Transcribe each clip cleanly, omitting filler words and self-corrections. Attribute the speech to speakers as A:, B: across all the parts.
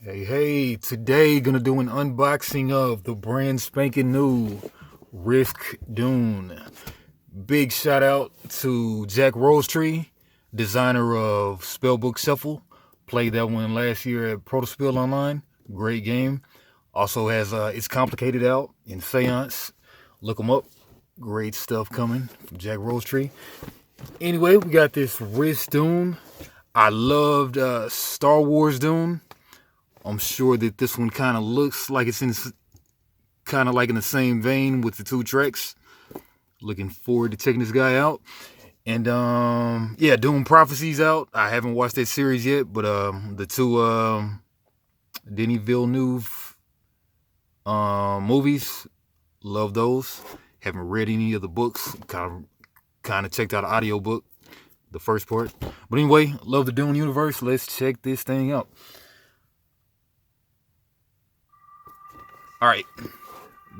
A: Hey, today gonna do an unboxing of the brand spanking new Risk Dune. Big shout out to Jack Rosetree, designer of SpellBook Shuffle. Played that one last year at Protospill Online. Great game. Also has It's Complicated out in Seance. Look them up. Great stuff coming from Jack Rosetree. Anyway, we got this Risk Dune. I loved Star Wars Dune. I'm sure that this one kind of looks like it's in kind of like in the same vein with the two treks. Looking forward to checking this guy out. And yeah, Dune Prophecy's out. I haven't watched that series yet, but the two Denis Villeneuve movies, love those. Haven't read any of the books. Kind of checked out the audiobook, the first part. But anyway, love the Dune universe. Let's check this thing out. All right,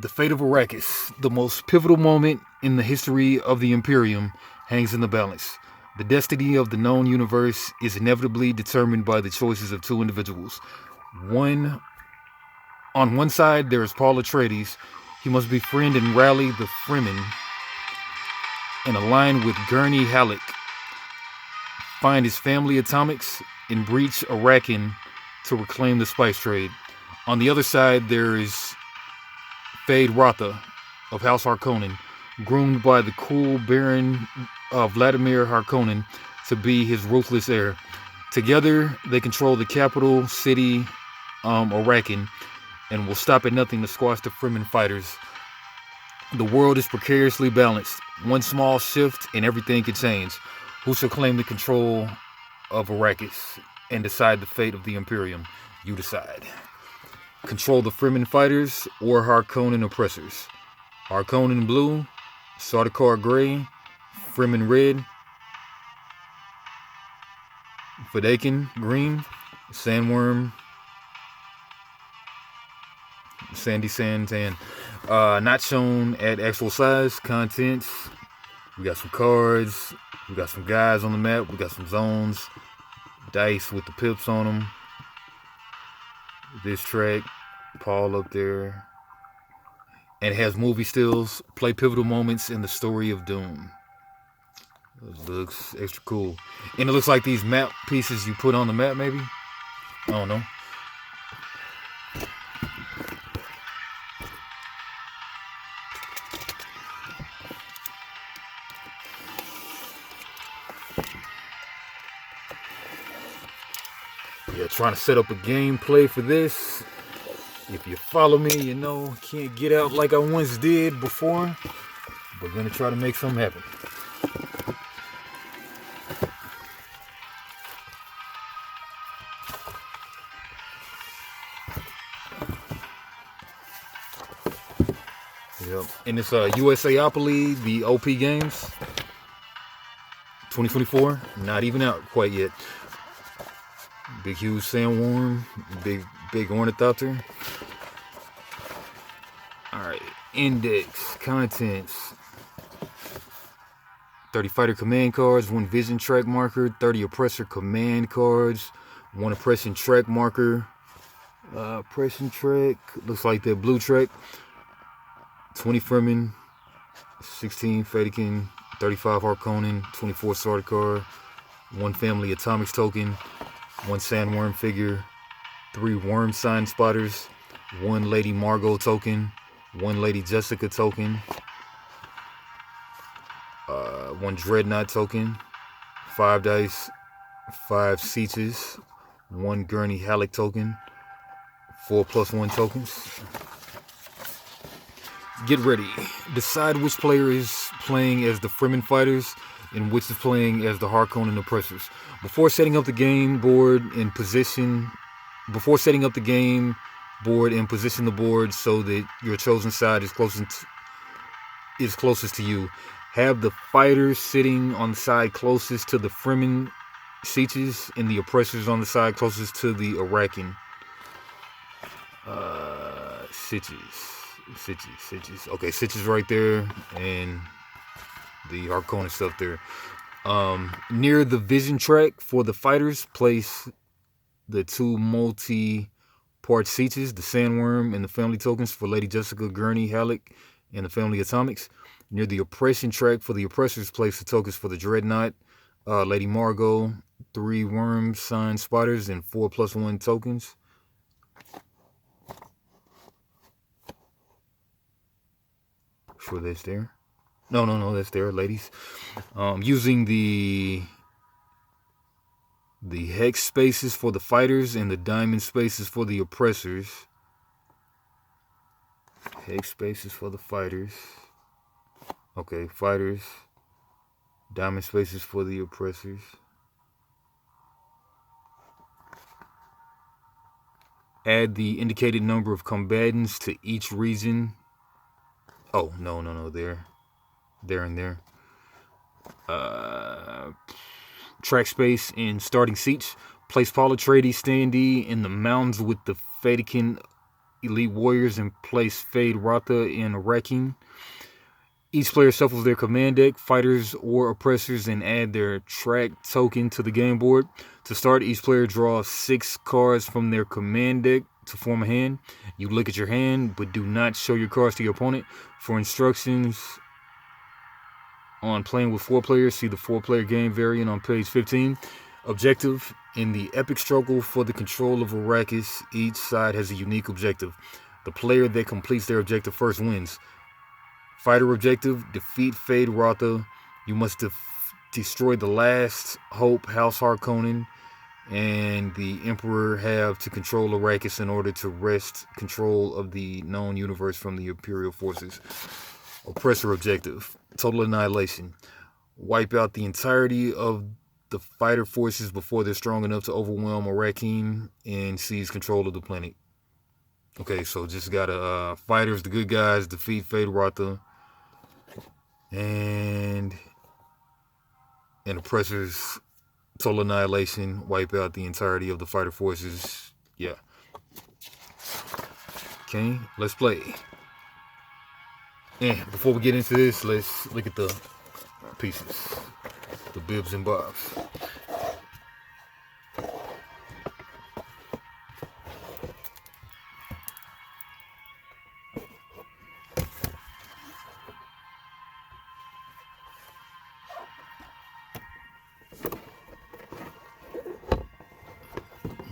A: the fate of Arrakis, the most pivotal moment in the history of the Imperium, hangs in the balance. The destiny of the known universe is inevitably determined by the choices of two individuals. On one side, there is Paul Atreides. He must befriend and rally the Fremen and align with Gurney Halleck, find his family atomics, and breach Arrakis to reclaim the spice trade. On the other side, there is Fade Rotha of House Harkonnen, groomed by the cool Baron Vladimir Harkonnen to be his ruthless heir. Together, they control the capital city, Arrakis, and will stop at nothing to squash the Fremen fighters. The world is precariously balanced. One small shift and everything can change. Who shall claim the control of Arrakis and decide the fate of the Imperium? You decide. Control the Fremen fighters or Harkonnen oppressors. Harkonnen blue, Sardaukar gray, Fremen red, Fedaykin green, Sandworm, Sandy Sand tan. Not shown at actual size. Contents. We got some cards. We got some guys on the map. We got some zones. Dice with the pips on them. This track, Paul up there, and it has movie stills, play pivotal moments in the story of Dune. It looks extra cool, and it looks like these map pieces you put on the map, maybe. I don't know. Yeah, trying to set up a gameplay for this. If you follow me, you know, can't get out like I once did before. We're gonna try to make something happen. Yep. And it's USA Opoloy, the OP games. 2024, not even out quite yet. Big huge sandworm, big ornithopter. Alright, index, contents. 30 fighter command cards, 1 vision track marker, 30 oppressor command cards, 1 oppression track marker. Oppression track, looks like that blue track. 20 Fremen, 16 Fedaykin, 35 Harkonnen, 24 Sardaukar, 1 family atomics token, 1 sandworm figure, 3 worm sign spotters, 1 Lady Margot token, 1 Lady Jessica token, 1 Dreadnought token, 5 dice, 5 Seaches, 1 Gurney Halleck token, 4 +1 tokens. Get ready. Decide which player is playing as the Fremen fighters and which is playing as the Harkonnen oppressors. Before setting up the game board and position the board so that your chosen side is closest to you. Have the fighters sitting on the side closest to the Fremen Seaches and the oppressors on the side closest to the Arrakis. Sitches. Okay, Sitches right there, and the Harkonnen stuff there. Near the vision track for the fighters, place the 2 multi Part Seaches, the Sandworm, and the family tokens for Lady Jessica, Gurney, Halleck, and the family Atomics. Near the Oppression track for the Oppressors, place the tokens for the Dreadnought, Lady Margot, 3 Worm Sign Spiders, and 4+1 tokens. Sure that's there. No, that's there, ladies. Using the hex spaces for the fighters and the diamond spaces for the oppressors. Hex spaces for the fighters. Okay, fighters. Diamond spaces for the oppressors. Add the indicated number of combatants to each region. Oh, no, there. There and there. Track space and starting seats. Place Paul Atreides standee in the mountains with the Fadikin elite warriors and place Fade Ratha in Rakin. Each player shuffles their command deck, fighters or oppressors, and add their track token to the game board. To start, each player draws 6 cards from their command deck to form a hand. You look at your hand, but do not show your cards to your opponent. For instructions on playing with 4 players, see the 4-player game variant on page 15. Objective: in the epic struggle for the control of Arrakis, each side has a unique objective. The player that completes their objective first wins. Fighter objective: defeat Fade Ratha. You must destroy the last Hope, House Harkonnen, and the Emperor have to control Arrakis in order to wrest control of the known universe from the Imperial forces. Oppressor objective: total annihilation. Wipe out the entirety of the fighter forces before they're strong enough to overwhelm Arrakeen and seize control of the planet. Okay, so just gotta fighters, the good guys, defeat Fade Ratha, and oppressors, total annihilation, wipe out the entirety of the fighter forces. Yeah. Okay, let's play. And before we get into this, let's look at the pieces, the bibs and bobs.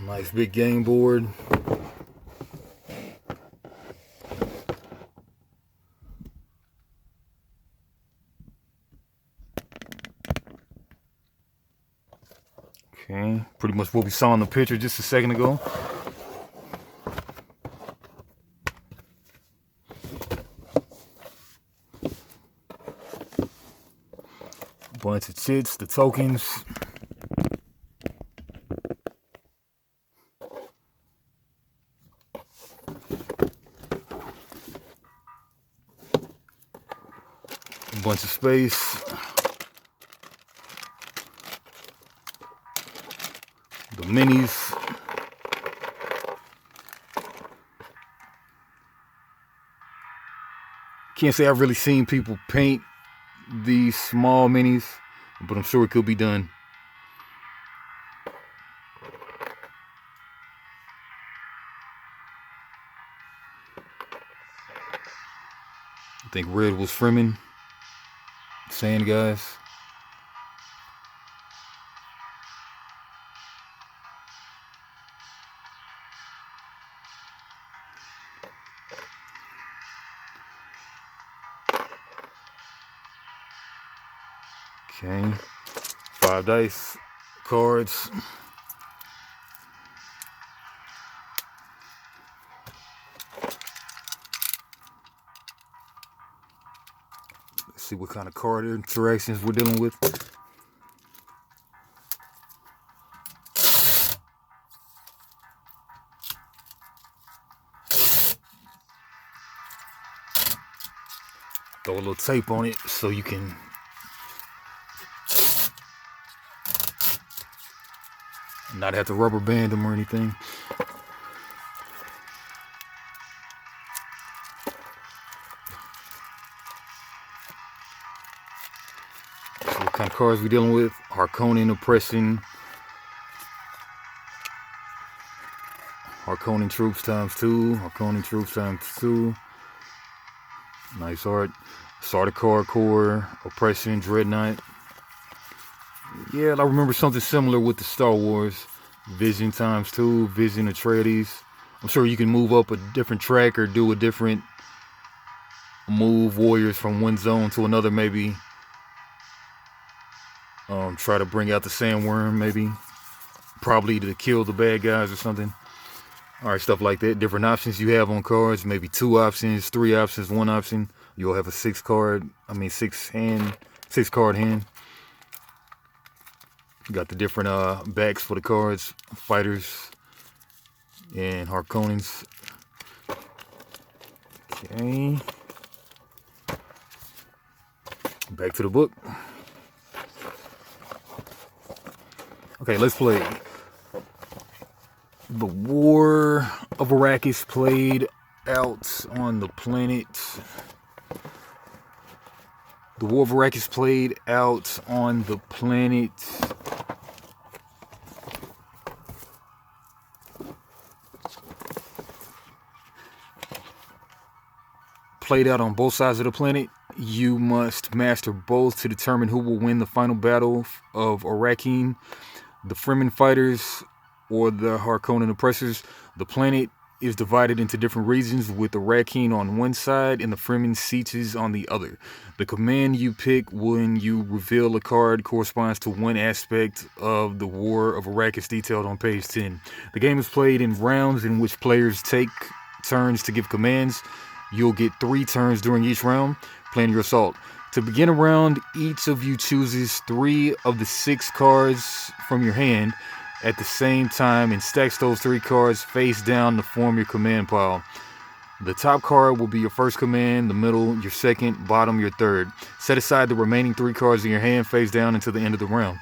A: Nice big game board. Okay, pretty much what we saw in the picture just a second ago. Bunch of chits, the tokens. Bunch of space. The minis. Can't say I've really seen people paint these small minis, but I'm sure it could be done. I think red was Freeman. Sand guys. Okay. 5 dice. Cards. Let's see what kind of card interactions we're dealing with. Throw a little tape on it so you can not have to rubber band them or anything. So what kind of cards we dealing with? Harkonnen troops times 2. Harkonnen troops times 2. Nice art. Sardaukar Corps, Oppression, Dreadnought. Yeah, I remember something similar with the Star Wars. Vision times 2, Vision Atreides. I'm sure you can move up a different track or do a different move warriors from one zone to another, maybe. Try to bring out the sandworm, maybe. Probably to kill the bad guys or something. Alright, stuff like that. Different options you have on cards. Maybe 2 options, 3 options, 1 option. You'll have a 6 card hand. You got the different backs for the cards. Fighters and Harkonnens. Okay. Back to the book. Okay, let's play. The War of Arrakis played out on the planet. The War of Arrakis played out on the planet. Played out on both sides of the planet. You must master both to determine who will win the final battle of Arrakeen, the Fremen fighters or the Harkonnen oppressors. The planet is divided into different regions with Arrakeen on one side and the Fremen sieges on the other. The command you pick when you reveal a card corresponds to one aspect of the War of Arrakis detailed on page 10. The game is played in rounds in which players take turns to give commands. You'll get 3 turns during each round. Plan your assault. To begin a round, each of you chooses 3 of the 6 cards from your hand at the same time and stacks those 3 cards face down to form your command pile. The top card will be your first command, the middle your second, bottom your third. Set aside the remaining 3 cards in your hand face down until the end of the round.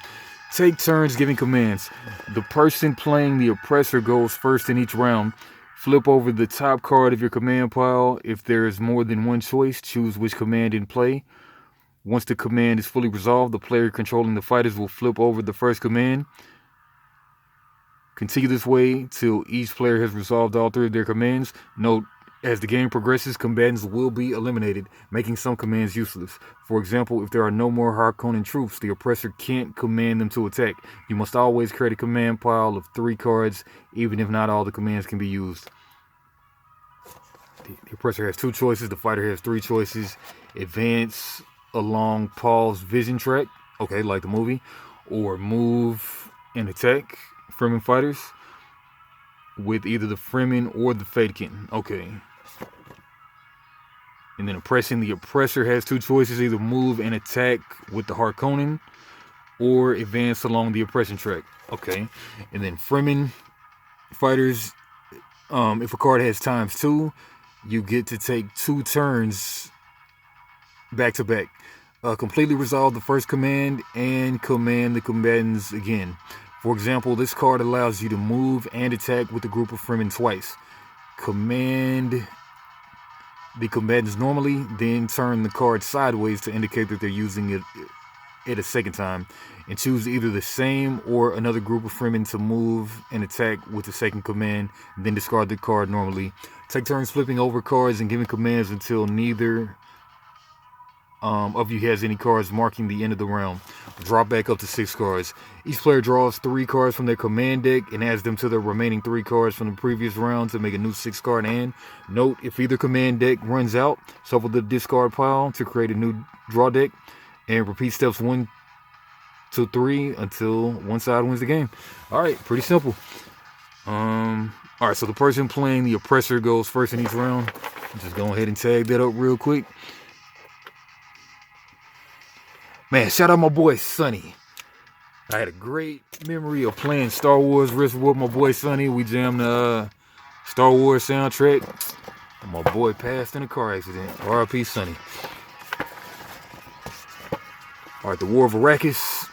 A: Take turns giving commands. The person playing the oppressor goes first in each round. Flip over the top card of your command pile. If there is more than one choice, choose which command in play. Once the command is fully resolved, the player controlling the fighters will flip over the first command. Continue this way till each player has resolved all 3 of their commands. Note, as the game progresses, combatants will be eliminated, making some commands useless. For example, if there are no more Harkonnen troops, the oppressor can't command them to attack. You must always create a command pile of 3 cards, even if not all the commands can be used. The oppressor has 2 choices, the fighter has 3 choices. Advance along Paul's vision track, okay, like the movie, or move and attack Fremen fighters with either the Fremen or the Fadekin. Okay. And then oppressing, the oppressor has 2 choices, either move and attack with the Harkonnen or advance along the oppression track. Okay. And then Fremen fighters, if a card has times 2, you get to take 2 turns back to back. Completely resolve the first command and command the combatants again. For example, this card allows you to move and attack with a group of Fremen twice. Command the combatants normally, then turn the card sideways to indicate that they're using it a second time, and choose either the same or another group of Fremen to move and attack with the second command, then discard the card normally. Take turns flipping over cards and giving commands until neither of you has any cards marking the end of the round. Drop back up to 6 cards. Each player draws 3 cards from their command deck and adds them to the remaining 3 cards from the previous round to make a new 6-card hand. Note, if either command deck runs out, shuffle the discard pile to create a new draw deck and repeat steps 1 to 3 until one side wins the game. Alright, pretty simple. Alright, so the person playing the oppressor goes first in each round. Just go ahead and tag that up real quick. Man, shout out my boy Sonny. I had a great memory of playing Star Wars Risk with my boy Sonny. We jammed the Star Wars soundtrack. And my boy passed in a car accident. R.I.P. Sonny. Alright, the War of Arrakis.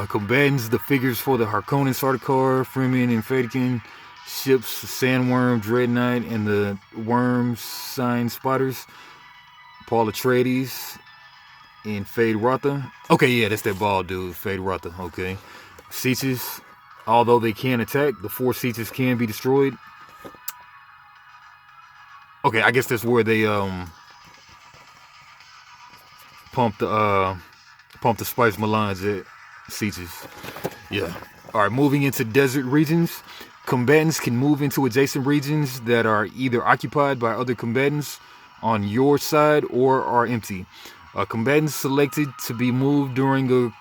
A: Combatants, the figures for the Harkonnen, Sardaukar, Fremen, and Fadekin. Ships, Sandworm, Dreadnought, and the Worm Sign Spotters. Paul Atreides. And Fade Rotha. Okay, yeah, that's that bald dude, Fade Rotha. Okay. Sieges, Although they can attack, the 4 Seances can be destroyed. Okay, I guess that's where they pump the spice melange at Seances. Yeah. All right, moving into desert regions. Combatants can move into adjacent regions that are either occupied by other combatants on your side or are empty. Combatants selected to be moved during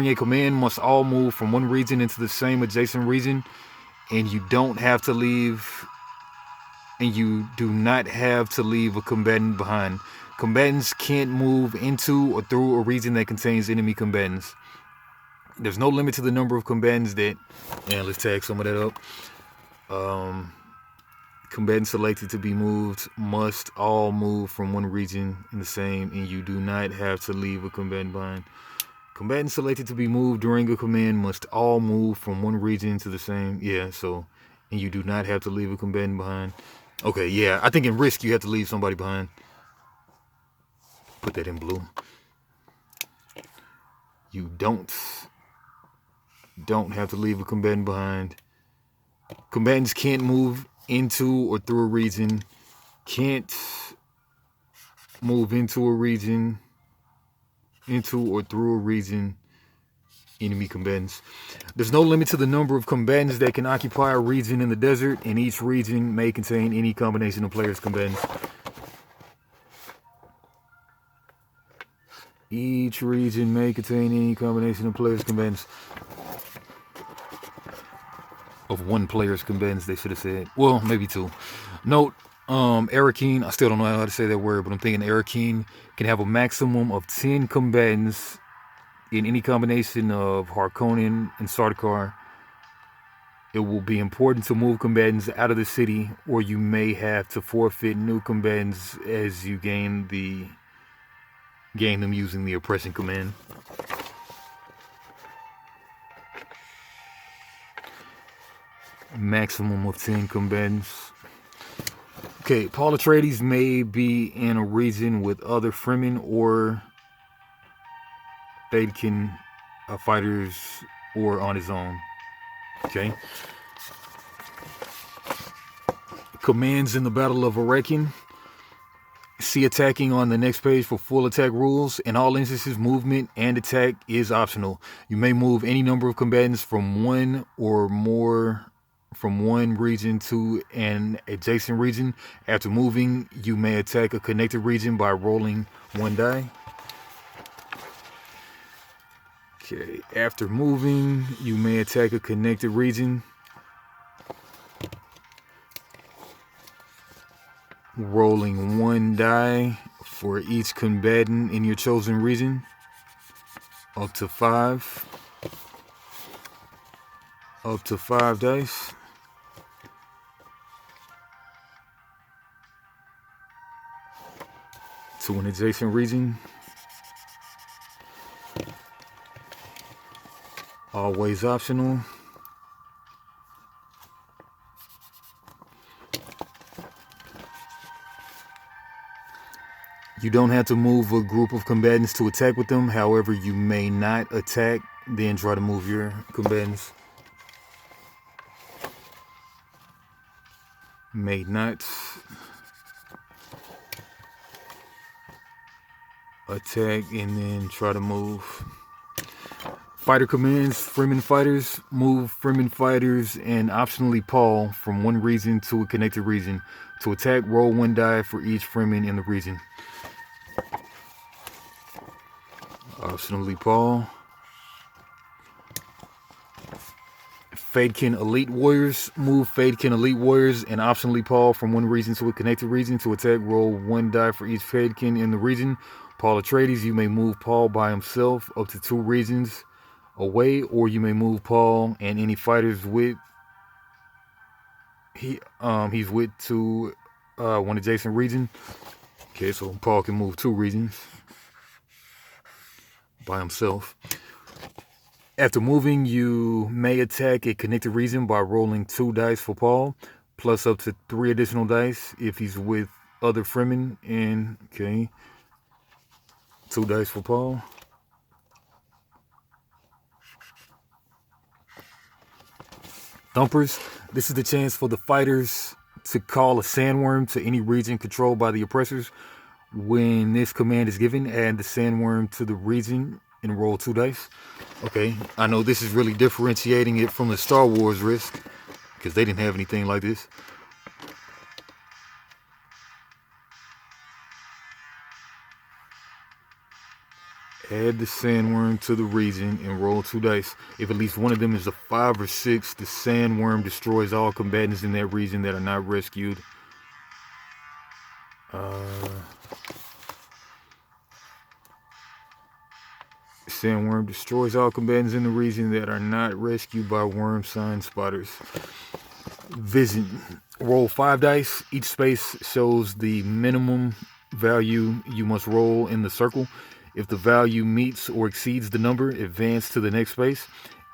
A: a command must all move from one region into the same adjacent region, and you do not have to leave a combatant behind. Combatants can't move into or through a region that contains enemy combatants. There's no limit to the number of combatants that, and let's tag some of that up. Combatants selected to be moved must all move from one region in the same, and you do not have to leave a combatant behind. Combatants selected to be moved during a command must all move from one region to the same. Yeah, so, and you do not have to leave a combatant behind. Okay, yeah, I think in Risk you have to leave somebody behind. Put that in blue. You don't have to leave a combatant behind. Combatants can't move into or through a region. Can't move into or through a region. Enemy combatants. There's no limit to the number of combatants that can occupy a region in the desert, and each region may contain any combination of players' combatants. Each region may contain any combination of players' combatants. Of one player's combatants, they should have said. Well, maybe 2. Note, Arakeen, I still don't know how to say that word, but I'm thinking Arakeen can have a maximum of 10 combatants in any combination of Harkonnen and Sardaukar. It will be important to move combatants out of the city, or you may have to forfeit new combatants as you gain them using the oppression command. Maximum of 10 combatants. Okay, Paul Atreides may be in a region with other Fremen or Thadekin fighters or on his own. Okay. Commands in the Battle of Arakin. See attacking on the next page for full attack rules. In all instances, movement and attack is optional. You may move any number of combatants from one region to an adjacent region. After moving, you may attack a connected region by rolling 1 die. Okay, after moving, you may attack a connected region. Rolling 1 die for each combatant in your chosen region. Up to 5. Up to 5 dice. To an adjacent region. Always optional. You don't have to move a group of combatants to attack with them. However, you may not attack, then try to move your combatants. May not attack and then try to move. Fighter commands, Fremen fighters, move Fremen fighters and optionally Paul from one region to a connected region. To attack, roll 1 die for each Fremen in the region. Optionally Paul. Thadekin Elite Warriors, move Thadekin Elite Warriors and optionally Paul from one region to a connected region. To attack, roll 1 die for each Thadekin in the region. Paul Atreides, you may move Paul by himself up to 2 regions away, or you may move Paul and any fighters he's with to one adjacent region. Okay, so Paul can move 2 regions by himself. After moving, you may attack a connected region by rolling 2 dice for Paul, plus up to 3 additional dice if he's with other Fremen. And okay, 2 dice for Paul. Thumpers. This is the chance for the fighters to call a sandworm to any region controlled by the oppressors. When this command is given, add the sandworm to the region and roll 2 dice. Okay, I know this is really differentiating it from the Star Wars risk, because they didn't have anything like this. Add the sandworm to the region and roll 2 dice. If at least one of them is a 5 or 6, the sandworm destroys all combatants in that region that are not rescued. Sandworm destroys all combatants in the region that are not rescued by worm sign spotters. Vision. Roll 5 dice. Each space shows the minimum value you must roll in the circle. If the value meets or exceeds the number, advance to the next space.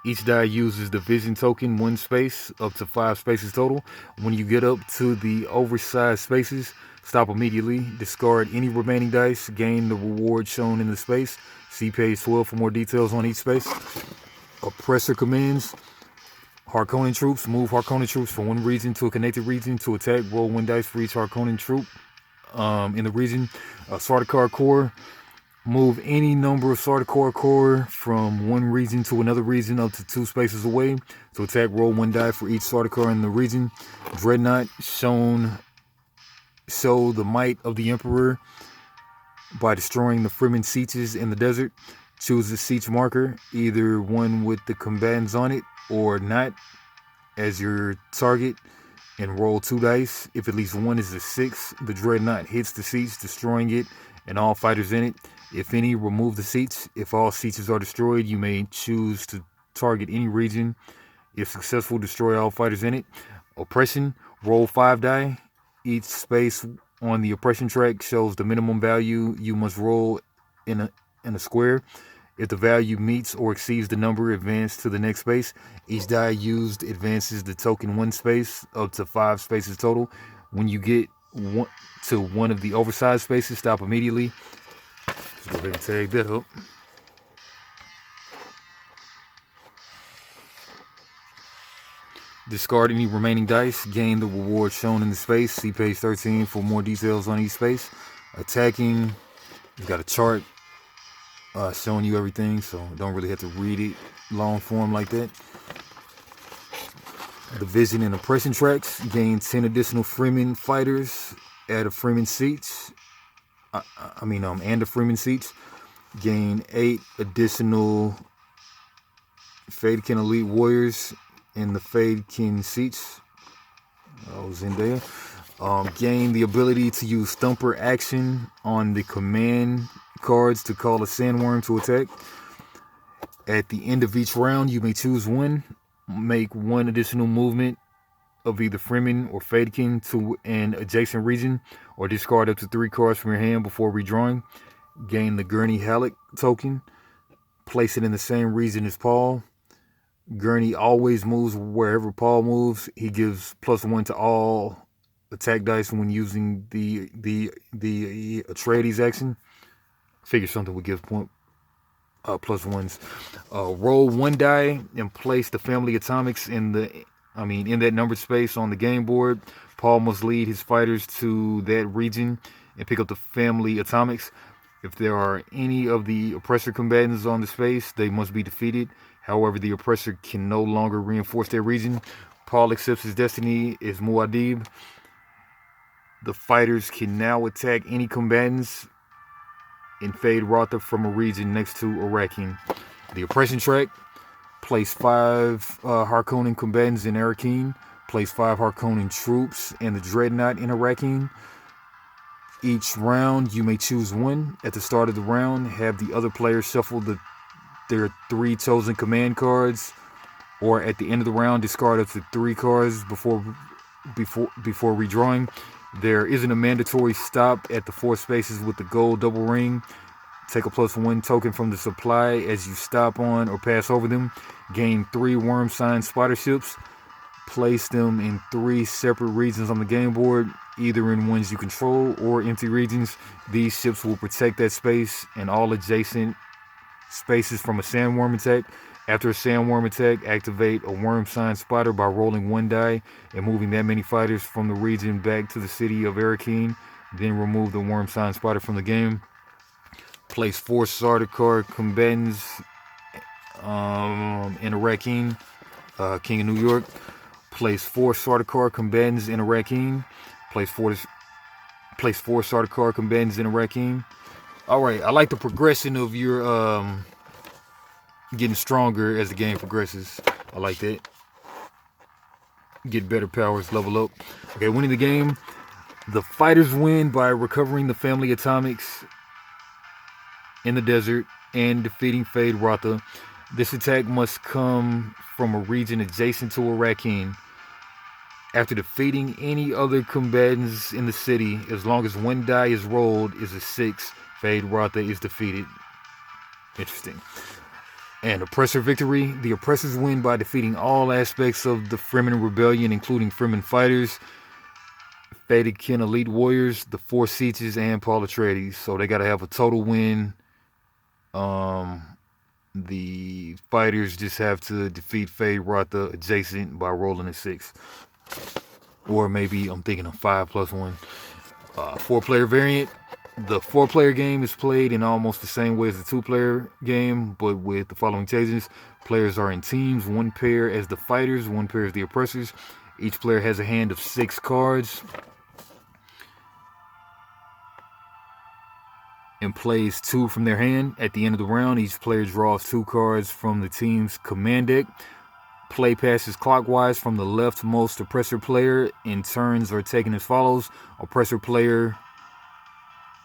A: Each die uses the vision token 1 space, up to 5 spaces total. When you get up to the oversized spaces, stop immediately. Discard any remaining dice. Gain the reward shown in the space. See page 12 for more details on each space. Oppressor commands. Harkonnen troops. Move Harkonnen troops from one region to a connected region to attack. Roll 1 dice for each Harkonnen troop in the region. Sardaukar Corps. Move any number of Sardaukar Corps from one region to another region up to 2 spaces away. To attack, roll 1 die for each Sardaukar in the region. Dreadnought. Show the might of the Emperor by destroying the Fremen sieges in the desert. Choose a siege marker, either one with the combatants on it or not, as your target, and roll 2 dice. If at least one is a 6, the Dreadnought hits the siege, destroying it and all fighters in it. If any, remove the siege. If all sieges are destroyed, you may choose to target any region. If successful, destroy all fighters in it. Oppression. Roll 5 die. Each space on the oppression track shows the minimum value you must roll in a square. If the value meets or exceeds the number, advance to the next space. Each die used advances the token 1 space, up to 5 spaces total. When you get to one of the oversized spaces, stop immediately. Let's go ahead and tag that up. Discard any remaining dice. Gain the reward shown in the space. See page 13 for more details on each space. Attacking. You've got a chart showing you everything, so don't really have to read it long form like that. The vision and oppression tracks. Gain 10 additional Fremen fighters. Add a Fremen seats. And a Fremen seats. Gain 8 additional Fadekin elite warriors in the Fadekin seats. I was in there. Gain the ability to use Thumper action on the command cards to call a sandworm to attack. At the end of each round, you may choose one. Make 1 additional movement of either Fremen or Fadekin to an adjacent region, or discard up to 3 cards from your hand before redrawing. Gain the Gurney Halleck token. Place it in the same region as Paul. Gurney always moves wherever Paul moves. He gives +1 to all attack dice when using the Atreides action. Figure something would give +1s. Roll 1 die and place the family atomics in that numbered space on the game board. Paul must lead his fighters to that region and pick up the family atomics. If there are any of the oppressor combatants on the space, they must be defeated. However, the oppressor can no longer reinforce their region. Paul accepts his destiny as Muad'Dib. The fighters can now attack any combatants in Fade Rotha from a region next to Arrakeen. The oppression track. Place 5 Harkonnen combatants in Arrakeen. Place 5 Harkonnen troops and the Dreadnought in Arrakeen. Each round, you may choose one. At the start of the round, have the other players shuffle their 3 chosen command cards, or at the end of the round, discard up to 3 cards before redrawing. There isn't a mandatory stop at the 4 spaces with the gold double ring. Take a +1 token from the supply as you stop on or pass over them. Gain 3 worm sign spotter ships. Place them in 3 separate regions on the game board, either in ones you control or empty regions. These ships will protect that space and all adjacent spaces from a sandworm attack. After a sandworm attack, activate a worm sign spotter by rolling 1 die and moving that many fighters from the region back to the city of Arakeen. Then remove the worm sign spotter from the game. Place 4 Sardaukar combatants in Arakeen, King of New York. Place 4 Sardaukar combatants in Arakeen. Place 4 Sardaukar combatants in Arakeen. Alright, I like the progression of your getting stronger as the game progresses. I like that. Get better powers, level up. Okay, winning the game. The fighters win by recovering the family atomics in the desert and defeating Fade Ratha. This attack must come from a region adjacent to Arakeen. After defeating any other combatants in the city, as long as 1 die is rolled is a 6, Fade Ratha is defeated. Interesting. And Oppressor victory. The Oppressors win by defeating all aspects of the Fremen Rebellion, including Fremen fighters, Fadikin elite warriors, the 4 Sieges, and Paul Atreides. So they got to have a total win. The fighters just have to defeat Fade Ratha adjacent by rolling a 6. Or maybe I'm thinking of 5 plus 1. 4-player variant. The 4-player game is played in almost the same way as the 2-player game, but with the following changes. Players are in teams, 1 pair as the fighters, 1 pair as the oppressors. Each player has a hand of 6 cards and plays 2 from their hand. At the end of the round, each player draws 2 cards from the team's command deck. Play passes clockwise from the leftmost oppressor player, and turns are taken as follows. Oppressor player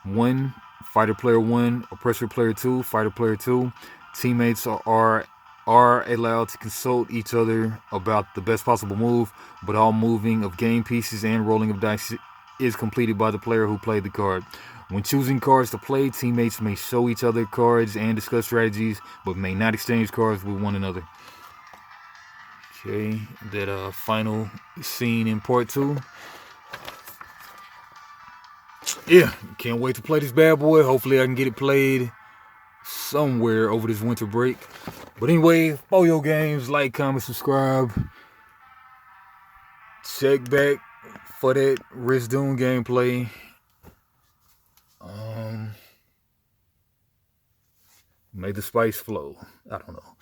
A: 1, fighter player 1, oppressor player 2, fighter player 2. Teammates are allowed to consult each other about the best possible move, but all moving of game pieces and rolling of dice is completed by the player who played the card. When choosing cards to play, teammates may show each other cards and discuss strategies, but may not exchange cards with one another. Okay, that final scene in part 2. Yeah, can't wait to play this bad boy. Hopefully I can get it played somewhere over this winter break. But anyway, follow your games, like, comment, subscribe. Check back for that Dune gameplay. May the spice flow. I don't know.